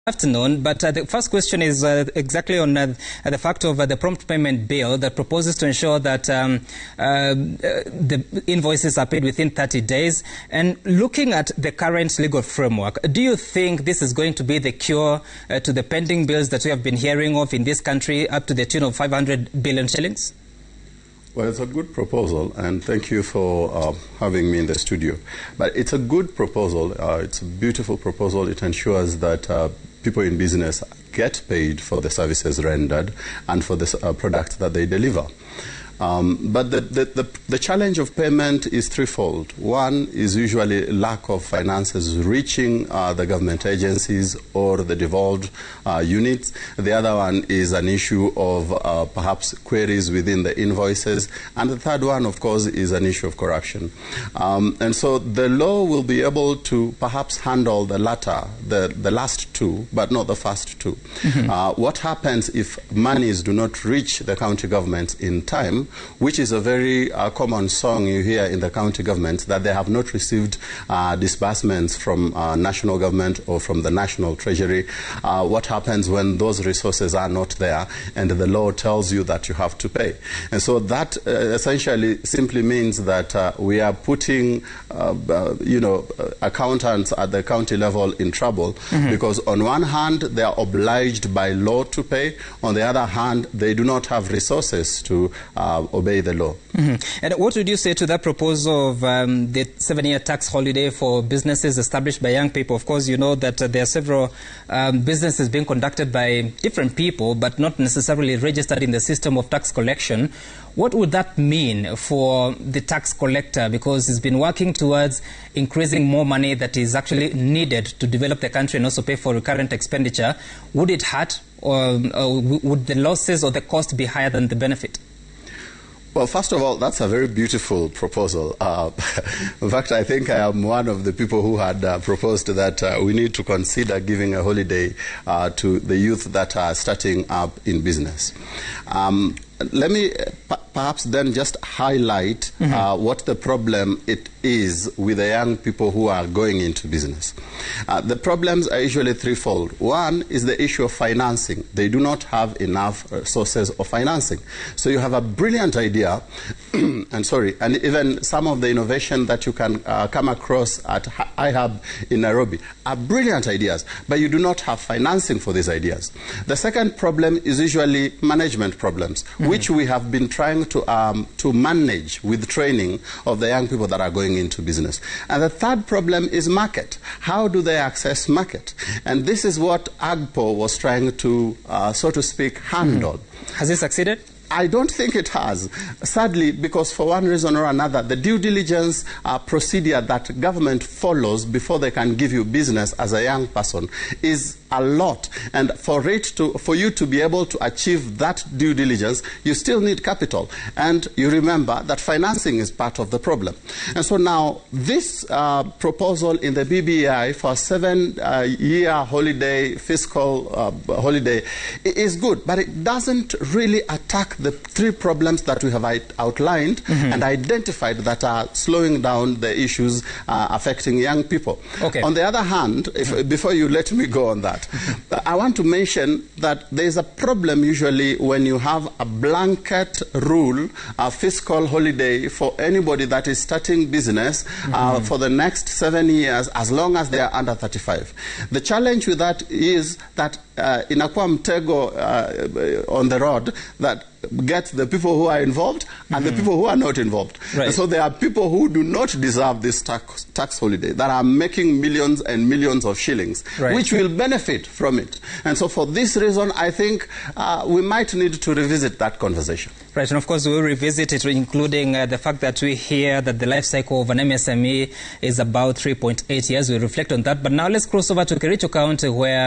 Afternoon, but the first question is exactly on the fact of the prompt payment bill that proposes to ensure that the invoices are paid within 30 days. And looking at the current legal framework, do you think this is going to be the cure to the pending bills that we have been hearing of in this country up to the tune of 500 billion shillings? Well, it's a good proposal, and thank you for having me in the studio. But it's a good proposal. It's a beautiful proposal. It ensures that people in business get paid for the services rendered and for the products that they deliver. But the challenge of payment is threefold. One is usually lack of finances reaching the government agencies or the devolved units. The other one is an issue of perhaps queries within the invoices. And the third one, of course, is an issue of corruption. And so the law will be able to perhaps handle the latter, the last two, but not the first two. Mm-hmm. What happens if monies do not reach the county governments in time, which is a very common song you hear in the county government, that they have not received disbursements from national government or from the national treasury. What happens when those resources are not there and the law tells you that you have to pay? And so that essentially simply means that we are putting accountants at the county level in trouble, mm-hmm. because on one hand they are obliged by law to pay, on the other hand they do not have resources to obey the law. Mm-hmm. And what would you say to that proposal of the 7-year tax holiday for businesses established by young people? Of course, you know that there are several businesses being conducted by different people, but not necessarily registered in the system of tax collection. What would that mean for the tax collector? Because he's been working towards increasing more money that is actually needed to develop the country and also pay for recurrent expenditure. Would it hurt, or would the losses or the cost be higher than the benefit? Well, first of all, that's a very beautiful proposal. In fact, I think I am one of the people who had proposed that we need to consider giving a holiday to the youth that are starting up in business. Let me perhaps then just highlight mm-hmm. What the problem it is with the young people who are going into business. The problems are usually threefold. One is the issue of financing. They do not have enough sources of financing. So you have a brilliant idea, and even some of the innovation that you can come across at iHub in Nairobi are brilliant ideas, but you do not have financing for these ideas. The second problem is usually management problems, mm-hmm. which we have been trying to manage with training of the young people that are going into business. And the third problem is market. How do they access market? And this is what AGPO was trying to, so to speak, handle. Mm-hmm. Has it succeeded? I don't think it has, sadly, because for one reason or another, the due diligence procedure that government follows before they can give you business as a young person is a lot. And for you to be able to achieve that due diligence, you still need capital. And you remember that financing is part of the problem. And so now this proposal in the BBI for 7-year holiday, fiscal holiday, is good, but it doesn't really attack the three problems that we have outlined mm-hmm. and identified that are slowing down the issues affecting young people. Okay. On the other hand, before you let me go on that, I want to mention that there is a problem usually when you have a blanket rule, a fiscal holiday for anybody that is starting business mm-hmm. For the next 7 years, as long as they are under 35. The challenge with that is that inakuwa mtego on the road that gets the people who are involved and mm-hmm. the people who are not involved. Right. And so there are people who do not deserve this tax holiday that are making millions and millions of shillings, right. which will benefit from it. And so for this reason, I think we might need to revisit that conversation. Right, and of course we'll revisit it, including the fact that we hear that the life cycle of an MSME is about 3.8 years. We'll reflect on that. But now let's cross over to Kericho County, where